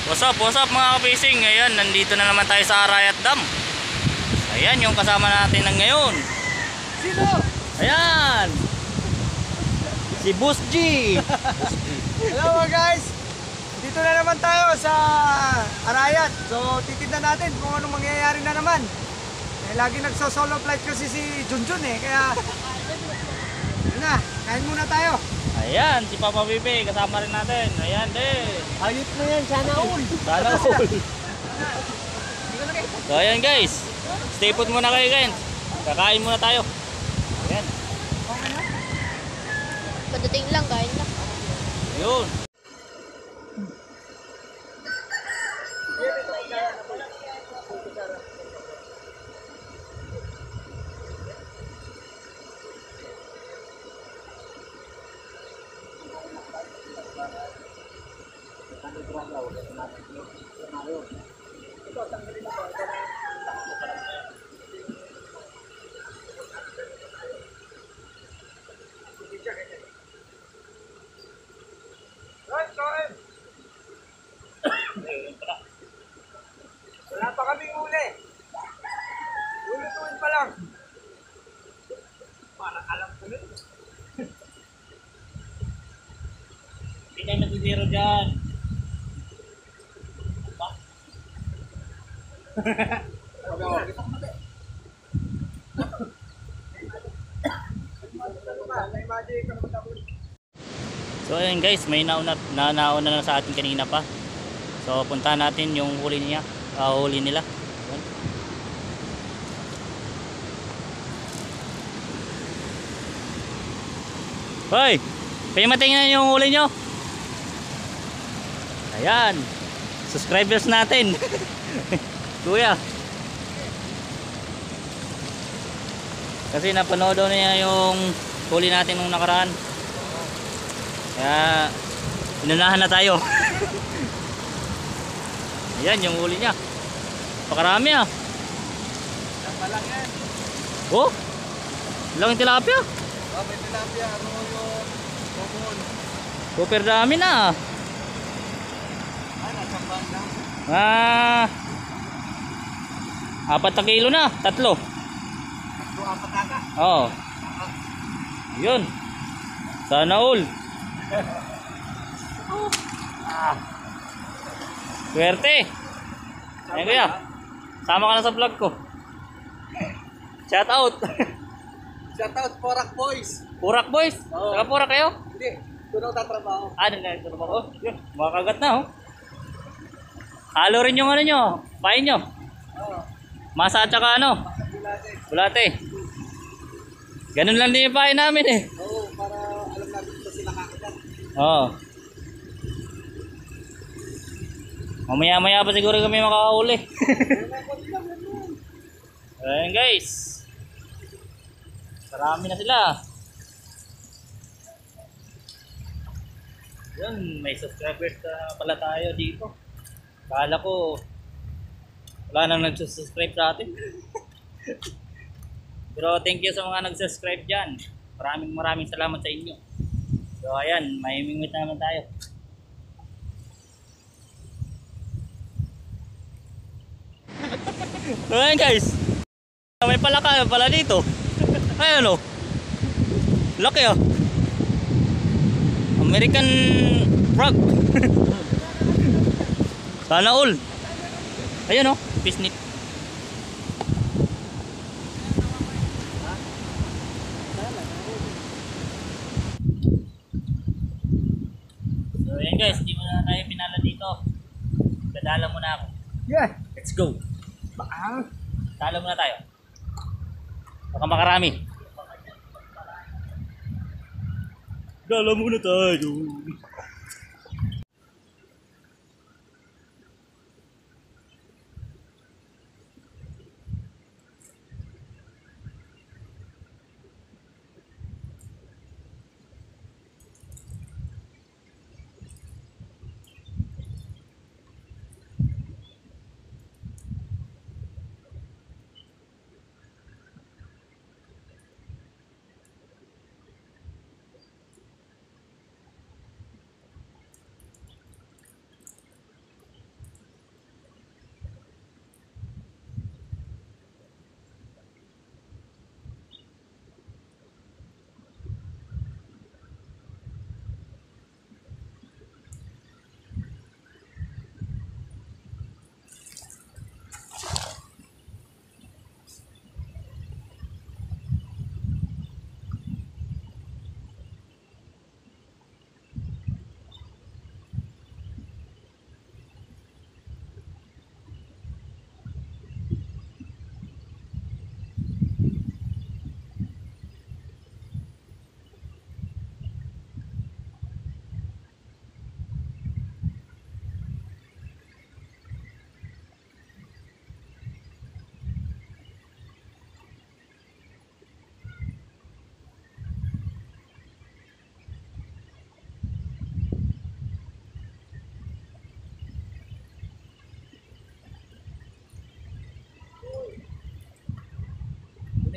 What's up mga ka-fishing? Ngayon, nandito na naman tayo sa Arayat Dam. Ayan, yung kasama natin ng ngayon. Sino? Ayan! Si Boss G! Hello mga guys! Dito na naman tayo sa Arayat. So, titignan natin kung anong mangyayari na naman. Lagi nagso-solo flight kasi si Junjun kaya yun na, kain muna tayo. Ayan, si Papa Bibi, kasama rin natin. Ayan din. Ayot na yan, sana all. Sana all. So ayan guys, stay put muna kayo guys. Kakain muna tayo. Ayan. Padating lang, kain lang. Yun. Wala pa kaming uli. Lulutuin pa lang. Parang alam ko nun. Hindi tayo natitiro dyan. So ayun guys, may nauna na sa atin kanina pa. So puntahan natin yung huli niya, huli nila. Ayan. Hoy, kayo matingnan yung huli nyo. Ayan, subscribers natin. Kuya. Kasi napanood niya yung huli natin nung nakaraan. Kaya inunahan na tayo. Ayan yung huli niya. Pakarami ah. Lang yan. Oh? Lang yung tilapia. Oh, may tilapia, arroyo, common. Super dami na. Nasa banda. 4 na kilo na. 3. Ito, apat ata. Oo. Yun. Sana all. Swerte. Ayan kuya. Sama ka na sa vlog ko. Shout out. Shout out, Porak Boys. Purak boys. Oo. Taga Purak kayo? Hindi, doon ako tatrabaho. Nandito na ba ko? Yun. Makakagat na oh. Halo rin yung ano nyo. Pain nyo. Oo, Masa at saka ano. pagkakilate. Bulate. Ganun lang din yung pain namin eh. Oo, para alam natin kung sila kakagat. Oo. Mamaya-maya pa siguro kami makakauli. Ayan guys. Marami na sila. Yun, may subscribers na pala tayo dito. Kala ko wala nang nagsusubscribe sa atin. Pero thank you sa mga nag-subscribe dyan. Maraming salamat sa inyo. So ayan, may mingwit na naman tayo. Ayan guys, may palaka pala dito. Ayan o, laki ah. American frog. Sana all. Ayan o, pisnit. So ayan guys, hindi mo na tayo pinala dito. Dadala muna ako. Yeah. Let's go. Baka. Talo muna tayo. Baka makarami. Dala muna tayo.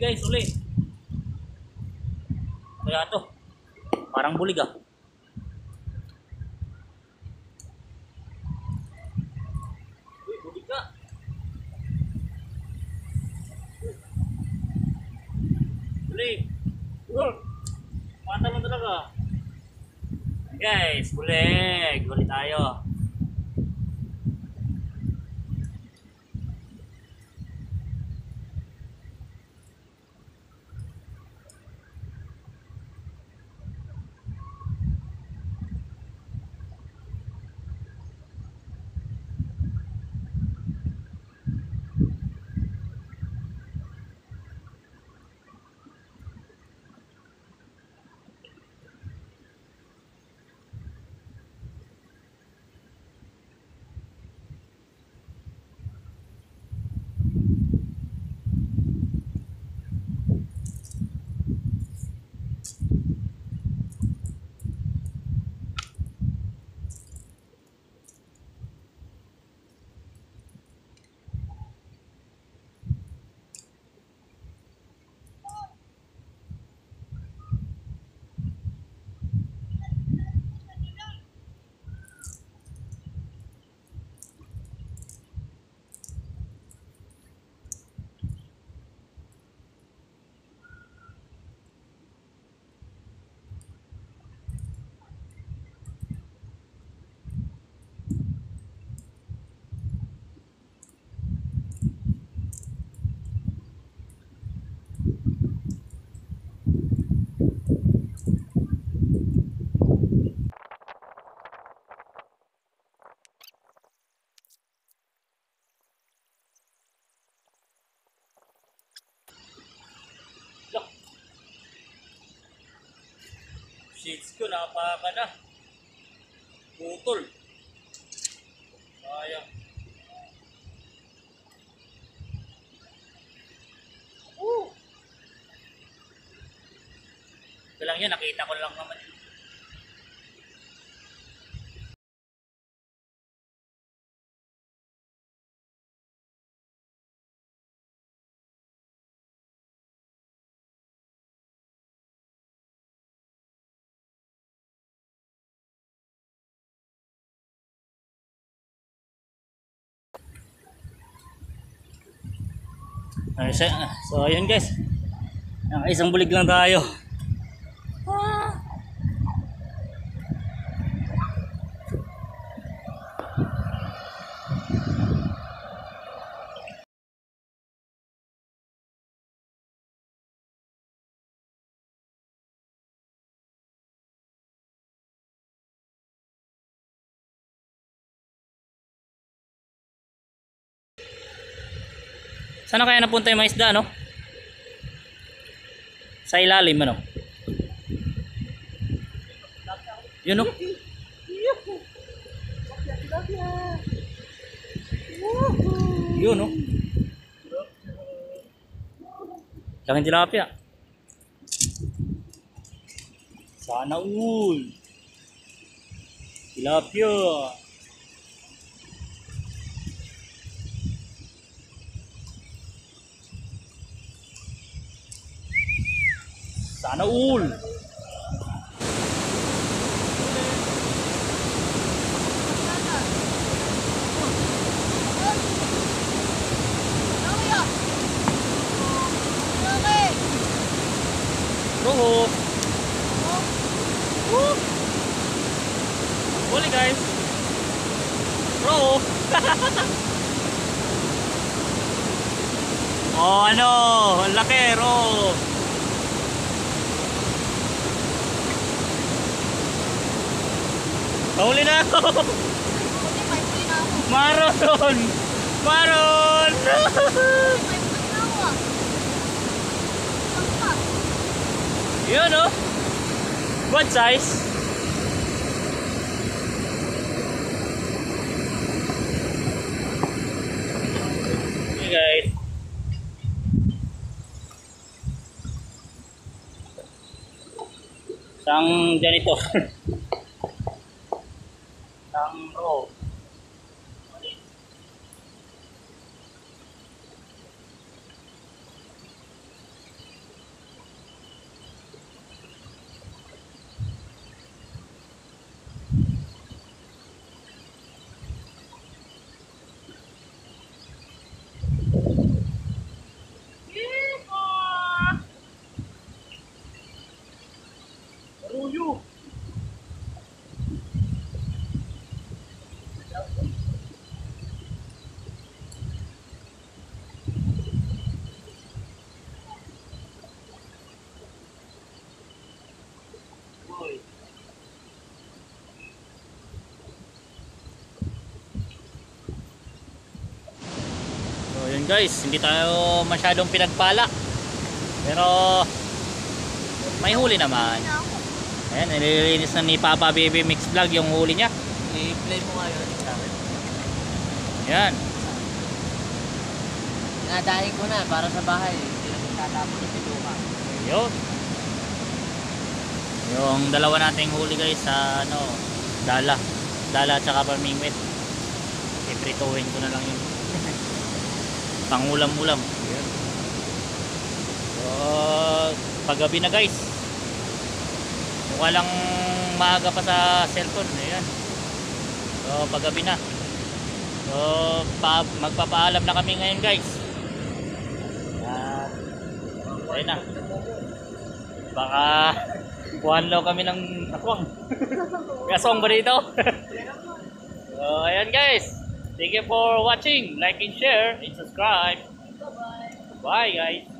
guys, uli. Kaya to. Parang bulig ah. Uy, bulig ka. Bulig. Mata mo talaga. Guys, bulig. Bulig tayo. Shades ko, napaka na. Putol. Sayang. Ito lang yun, nakita ko lang naman. So ayun guys, isang bulig lang tayo. Sana kaya napunta yung mga isda, no? Sa ilalim, ano? Yun, no? Yun, no? Laking tilapia. Sana all. Tilapia. Sana all. Roho. Boleh guys. Roho. Oh ano, ang laki, roho. Huli na ako. Maron! Maron! Yun oh. What size? Okay guys. Isang ganito. Isang row. So yun guys, hindi tayo masyadong pinagpala. Pero may huli naman. Ayan, nililinis na ni Papa Baby Mix Vlog yung huli niya. I-play mo nga yun sa akin. Ayan. Nadahin ko na para sa bahay. Hindi na magtatapon ng piluka. Yun. Yung dalawa nating huli guys sa ano, dala. Dala at saka pamingwit. Iprituhin ko na lang yun. Pangulam-ulam. Ayan. So, paggabi na guys. Mukha lang maaga pa sa cellphone. Ayan. So, paggabi na. So, magpapaalam na kami ngayon guys. Ayun na. Baka kuhan daw kami ng aswang. May aswang ba dito? So, ayan guys. Thank you for watching. Like and share and subscribe. Bye guys.